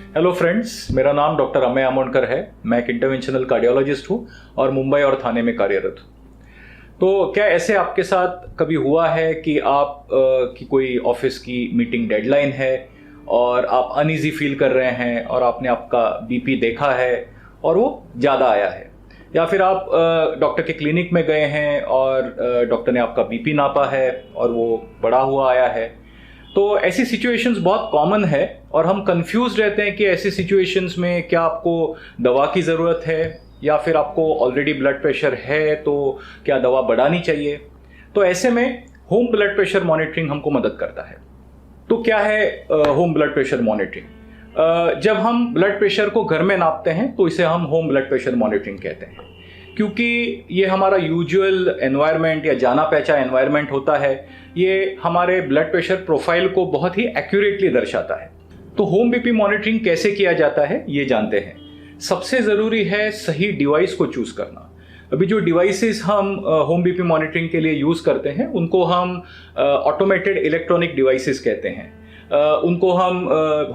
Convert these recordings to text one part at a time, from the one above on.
Hello friends, मेरा नाम doctor Ameya Amonkar है। मैं एक इंटरवेंशनल कार्डियोलॉजिस्ट हूँ और मुंबई और थाने में कार्यरत हूँ। तो क्या ऐसे आपके साथ कभी हुआ है कि आप की कोई ऑफिस की मीटिंग डेडलाइन है और आप अनईजी फील कर रहे हैं और आपने आपका बीपी देखा है और वो ज़्यादा आया है, या फिर आप डॉक्टर के क्लिनिक में गए हैं और डॉक्टर ने आपका बीपी नापा है और वो बढ़ा हुआ आया है। तो ऐसी सिचुएशंस बहुत कॉमन है और हम कंफ्यूज रहते हैं कि ऐसी सिचुएशंस में क्या आपको दवा की ज़रूरत है या फिर आपको ऑलरेडी ब्लड प्रेशर है तो क्या दवा बढ़ानी चाहिए। तो ऐसे में होम ब्लड प्रेशर मॉनिटरिंग हमको मदद करता है। तो क्या है होम ब्लड प्रेशर मॉनिटरिंग? जब हम ब्लड प्रेशर को घर में नापते हैं तो इसे हम होम ब्लड प्रेशर मॉनिटरिंग कहते हैं, क्योंकि ये हमारा यूजुअल एनवायरनमेंट या जाना पहचाना एनवायरनमेंट होता है। ये हमारे ब्लड प्रेशर प्रोफाइल को बहुत ही एक्यूरेटली दर्शाता है। तो होम बीपी मॉनिटरिंग कैसे किया जाता है ये जानते हैं। सबसे ज़रूरी है सही डिवाइस को चूज़ करना। अभी जो डिवाइसेस हम होम बीपी मॉनिटरिंग के लिए यूज़ करते हैं उनको हम ऑटोमेटेड इलेक्ट्रॉनिक डिवाइसेस कहते हैं। उनको हम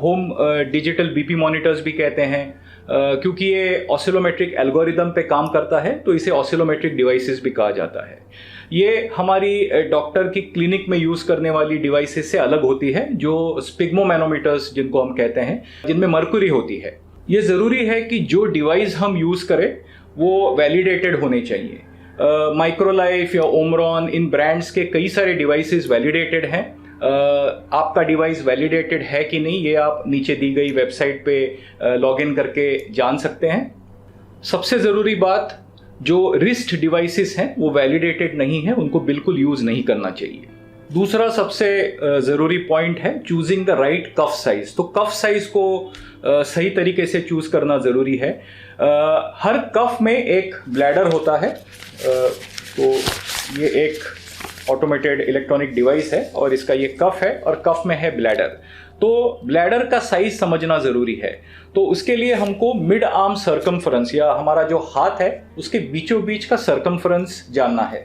होम डिजिटल बीपी मॉनिटर्स भी कहते हैं, क्योंकि ये ऑसिलोमेट्रिक एल्गोरिदम पे काम करता है तो इसे ऑसिलोमेट्रिक डिवाइसेस भी कहा जाता है। ये हमारी डॉक्टर की क्लिनिक में यूज़ करने वाली डिवाइसेस से अलग होती है, जो स्पिग्मोमैनोमीटर्स जिनको हम कहते हैं, जिनमें मर्क्यूरी होती है। ये ज़रूरी है कि जो डिवाइस हम यूज़ करें वो वैलिडेटेड होने चाहिए। माइक्रोलाइफ या ओमरॉन, इन ब्रांड्स के कई सारे डिवाइसेस वैलिडेटेड हैं। आपका डिवाइस वैलिडेटेड है कि नहीं ये आप नीचे दी गई वेबसाइट पे लॉगिन करके जान सकते हैं। सबसे ज़रूरी बात, जो रिस्ट डिवाइसेस हैं वो वैलिडेटेड नहीं है, उनको बिल्कुल यूज़ नहीं करना चाहिए। दूसरा सबसे ज़रूरी पॉइंट है choosing the right cuff size. तो कफ साइज को सही तरीके से चूज़ करना ज़रूरी है। हर कफ में एक ब्लैडर होता है। तो ये एक ऑटोमेटेड इलेक्ट्रॉनिक डिवाइस है और इसका ये कफ है और कफ में है ब्लैडर। तो ब्लैडर का साइज समझना ज़रूरी है। तो उसके लिए हमको मिड आर्म सर्कमफ्रेंस या हमारा जो हाथ है उसके बीचों बीच का सर्कमफ्रेंस जानना है।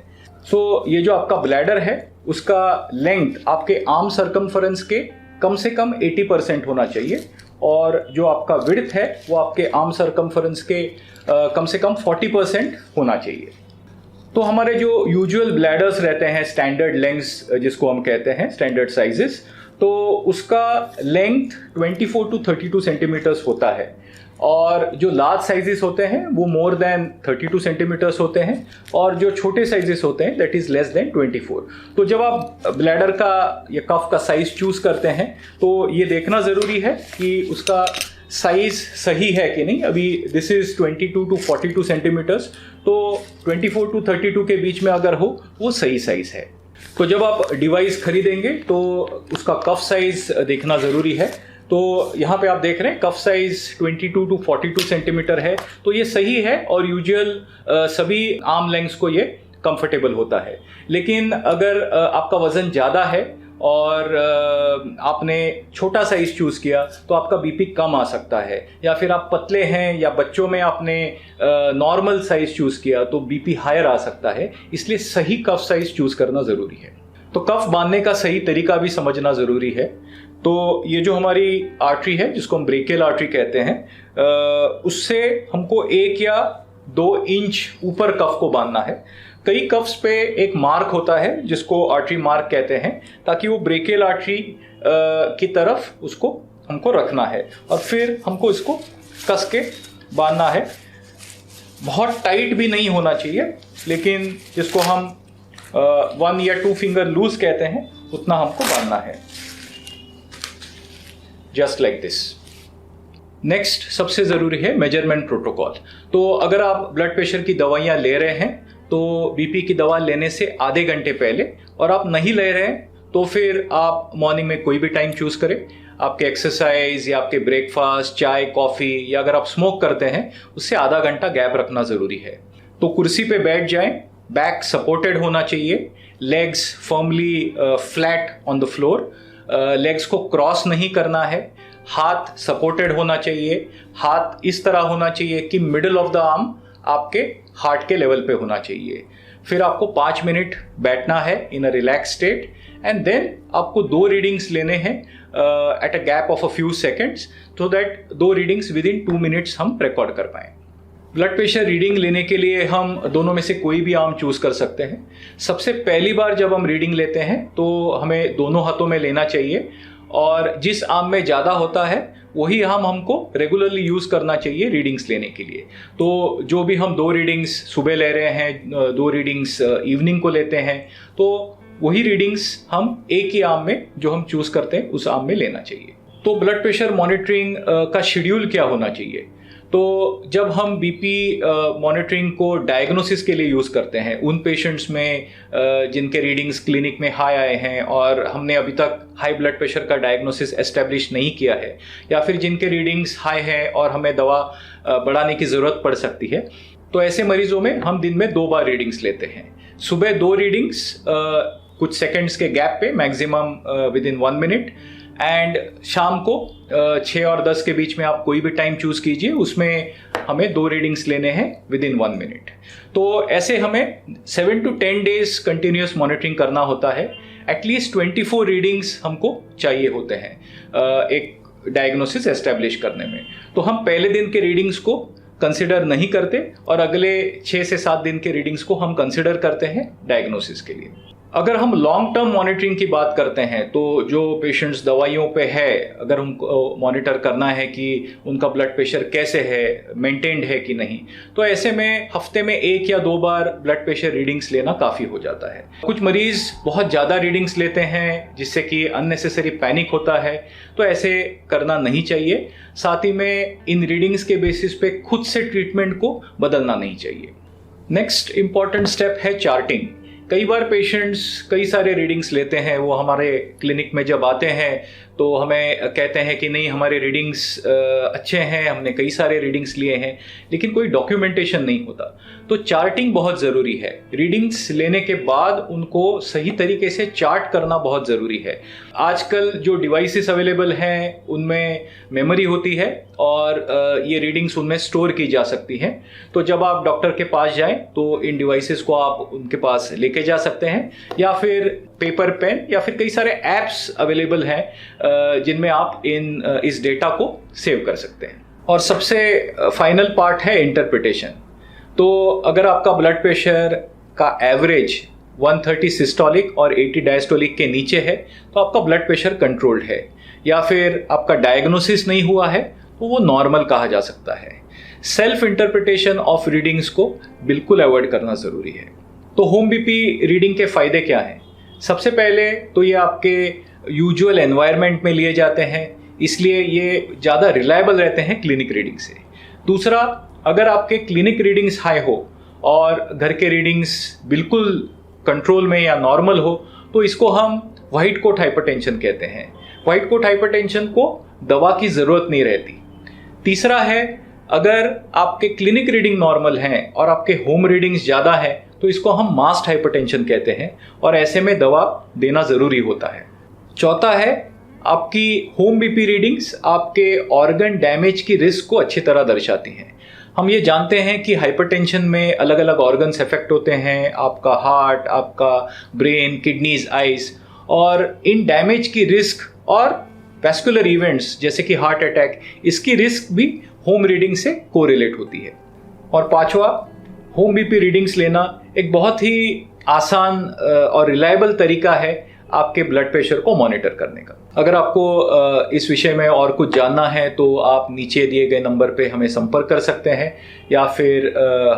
तो ये जो आपका ब्लैडर है उसका लेंथ आपके आर्म सर्कमफ्रेंस के कम से कम 80% होना चाहिए और जो आपका विड्थ है वो आपके आर्म सर्कमफ्रेंस के कम से कम 40% होना चाहिए। तो हमारे जो यूजुअल ब्लैडर्स रहते हैं, स्टैंडर्ड लेंथ्स जिसको हम कहते हैं, स्टैंडर्ड साइजेस, तो उसका लेंथ 24 to 32 सेंटीमीटर्स होता है और जो लार्ज साइजेस होते हैं वो मोर देन 32 सेंटीमीटर्स होते हैं और जो छोटे साइजेस होते हैं दैट इज़ लेस देन 24। तो जब आप ब्लैडर का या कफ का साइज चूज़ करते हैं तो ये देखना ज़रूरी है कि उसका साइज सही है कि नहीं। अभी दिस इज़ 22 to 42 सेंटीमीटर्स, तो 24 to 32 के बीच में अगर हो वो सही साइज़ है। तो जब आप डिवाइस खरीदेंगे तो उसका कफ साइज देखना ज़रूरी है। तो यहाँ पे आप देख रहे हैं कफ साइज 22 to 42 सेंटीमीटर है, तो ये सही है और यूजुअल सभी आर्म लेंथ्स को ये कंफर्टेबल होता है। लेकिन अगर आपका वज़न ज़्यादा है और आपने छोटा साइज चूज़ किया तो आपका बीपी कम आ सकता है, या फिर आप पतले हैं या बच्चों में आपने नॉर्मल साइज चूज़ किया तो बीपी हायर आ सकता है। इसलिए सही कफ साइज चूज़ करना ज़रूरी है। तो कफ बांधने का सही तरीका भी समझना ज़रूरी है। तो ये जो हमारी आर्टरी है जिसको हम ब्रेकियल आर्टरी कहते हैं, उससे हमको 1 या 2 इंच ऊपर कफ को बांधना है। कई कफ्स पे एक मार्क होता है जिसको आर्टरी मार्क कहते हैं, ताकि वो ब्रेकियल आर्टरी की तरफ उसको हमको रखना है और फिर हमको इसको कस के बांधना है। बहुत टाइट भी नहीं होना चाहिए, लेकिन जिसको हम 1 या 2 फिंगर लूज कहते हैं उतना हमको बांधना है, जस्ट लाइक दिस। नेक्स्ट सबसे ज़रूरी है मेजरमेंट प्रोटोकॉल। तो अगर आप ब्लड प्रेशर की दवाइयाँ ले रहे हैं तो बीपी की दवा लेने से आधे घंटे पहले, और आप नहीं ले रहे हैं तो फिर आप मॉर्निंग में कोई भी टाइम चूज़ करें। आपके एक्सरसाइज या आपके ब्रेकफास्ट, चाय, कॉफ़ी, या अगर आप स्मोक करते हैं उससे आधा घंटा गैप रखना ज़रूरी है। तो कुर्सी पे बैठ जाएं, बैक सपोर्टेड होना चाहिए, legs firmly flat on the floor, legs को क्रॉस नहीं करना है, हाथ सपोर्टेड होना चाहिए, हाथ इस तरह होना चाहिए कि मिडल ऑफ द आर्म आपके हार्ट के लेवल पे होना चाहिए। फिर आपको 5 मिनट बैठना है in a relax state, and then आपको 2 रीडिंग्स लेने हैं at a gap of a few seconds, so that 2 readings within 2 minutes हम रिकॉर्ड कर पाएँ। ब्लड प्रेशर रीडिंग लेने के लिए हम दोनों में से कोई भी आर्म चूज कर सकते हैं। सबसे पहली बार जब हम रीडिंग लेते हैं तो हमें दोनों हाथों में लेना चाहिए, और जिस आर्म में ज़्यादा होता है वही आर्म हमको रेगुलरली यूज़ करना चाहिए रीडिंग्स लेने के लिए। तो जो भी हम 2 रीडिंग्स सुबह ले रहे हैं, 2 रीडिंग्स इवनिंग को लेते हैं, तो वही रीडिंग्स हम एक ही आर्म में जो हम चूज़ करते हैं उस आर्म में लेना चाहिए। तो ब्लड प्रेशर मॉनिटरिंग का शेड्यूल क्या होना चाहिए? तो जब हम बीपी मॉनिटरिंग को डायग्नोसिस के लिए यूज़ करते हैं उन पेशेंट्स में जिनके रीडिंग्स क्लिनिक में हाई आए हैं और हमने अभी तक हाई ब्लड प्रेशर का डायग्नोसिस एस्टेब्लिश नहीं किया है, या फिर जिनके रीडिंग्स हाई हैं और हमें दवा बढ़ाने की ज़रूरत पड़ सकती है, तो ऐसे मरीजों में हम दिन में 2 बार रीडिंग्स लेते हैं। सुबह 2 रीडिंग्स कुछ सेकेंड्स के गैप पे, maximum with in 1 minute, and शाम को 6 और 10 के बीच में आप कोई भी टाइम चूज कीजिए, उसमें हमें 2 रीडिंग्स लेने हैं विद इन 1 मिनट। तो ऐसे हमें 7 to 10 डेज कंटिन्यूस मॉनिटरिंग करना होता है। एटलीस्ट 24 रीडिंग्स हमको चाहिए होते हैं एक डायग्नोसिस एस्टेब्लिश करने में। तो हम पहले दिन के रीडिंग्स को कंसिडर नहीं करते और अगले 6 से 7 दिन के रीडिंग्स को हम कंसिडर करते हैं डायग्नोसिस के लिए। अगर हम लॉन्ग टर्म मॉनिटरिंग की बात करते हैं तो जो पेशेंट्स दवाइयों पे है, अगर उनको मॉनिटर करना है कि उनका ब्लड प्रेशर कैसे है, मेंटेन्ड है कि नहीं, तो ऐसे में हफ्ते में 1 या 2 बार ब्लड प्रेशर रीडिंग्स लेना काफ़ी हो जाता है। कुछ मरीज बहुत ज़्यादा रीडिंग्स लेते हैं जिससे कि अननेसेसरी पैनिक होता है, तो ऐसे करना नहीं चाहिए। साथ ही में इन रीडिंग्स के बेसिस पे खुद से ट्रीटमेंट को बदलना नहीं चाहिए। नेक्स्ट इंपॉर्टेंट स्टेप है चार्टिंग। कई बार पेशेंट्स कई सारे रीडिंग्स लेते हैं, वो हमारे क्लिनिक में जब आते हैं तो हमें कहते हैं कि नहीं हमारे रीडिंग्स अच्छे हैं, हमने कई सारे रीडिंग्स लिए हैं, लेकिन कोई डॉक्यूमेंटेशन नहीं होता। तो चार्टिंग बहुत ज़रूरी है। रीडिंग्स लेने के बाद उनको सही तरीके से चार्ट करना बहुत ज़रूरी है। आजकल जो डिवाइसेस अवेलेबल हैं उनमें मेमोरी होती है और ये रीडिंग्स उनमें स्टोर की जा सकती हैं। तो जब आप डॉक्टर के पास जाएं तो इन डिवाइसेस को आप उनके पास लेके जा सकते हैं, या फिर पेपर पेन या फिर कई सारे ऐप्स अवेलेबल हैं जिनमें आप इस डेटा को सेव कर सकते हैं। और सबसे फाइनल पार्ट है इंटरप्रिटेशन। तो अगर आपका ब्लड प्रेशर का एवरेज 130 सिस्टोलिक और 80 डायस्टोलिक के नीचे है तो आपका ब्लड प्रेशर कंट्रोल्ड है, या फिर आपका डायग्नोसिस नहीं हुआ है तो वो नॉर्मल कहा जा सकता है। सेल्फ इंटरप्रिटेशन ऑफ रीडिंग्स को बिल्कुल अवॉइड करना ज़रूरी है। तो होम बीपी रीडिंग के फ़ायदे क्या हैं? सबसे पहले तो ये आपके यूजुअल एनवायरनमेंट में लिए जाते हैं, इसलिए ये ज़्यादा रिलायबल रहते हैं क्लिनिक रीडिंग से। दूसरा, अगर आपके क्लिनिक रीडिंग्स हाई हो और घर के रीडिंग्स बिल्कुल कंट्रोल में या नॉर्मल हो तो इसको हम वाइट कोट हाइपरटेंशन कहते हैं। वाइट कोट हाइपरटेंशन को दवा की ज़रूरत नहीं रहती। तीसरा है, अगर आपके क्लिनिक रीडिंग नॉर्मल हैं और आपके होम रीडिंग्स ज़्यादा हैं तो इसको हम मास्ड हाइपरटेंशन कहते हैं और ऐसे में दवा देना ज़रूरी होता है। चौथा है, आपकी होम बीपी रीडिंग्स आपके ऑर्गन डैमेज की रिस्क को अच्छी तरह दर्शाती हैं। हम ये जानते हैं कि हाइपरटेंशन में अलग अलग ऑर्गन्स इफेक्ट होते हैं, आपका हार्ट, आपका ब्रेन, किडनीज, आइज, और इन डैमेज की रिस्क और वैस्कुलर इवेंट्स जैसे कि हार्ट अटैक, इसकी रिस्क भी होम रीडिंग से कोरिलेट होती है। और पांचवा, होम बीपी रीडिंग्स लेना एक बहुत ही आसान और रिलायबल तरीका है आपके ब्लड प्रेशर को मॉनिटर करने का। अगर आपको इस विषय में और कुछ जानना है तो आप नीचे दिए गए नंबर पे हमें संपर्क कर सकते हैं, या फिर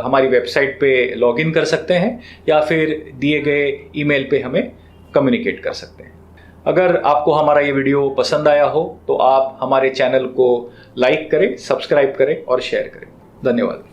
हमारी वेबसाइट पे लॉगिन कर सकते हैं, या फिर दिए गए ईमेल पे हमें कम्युनिकेट कर सकते हैं। अगर आपको हमारा ये वीडियो पसंद आया हो तो आप हमारे चैनल को लाइक करें, सब्सक्राइब करें और शेयर करें। धन्यवाद।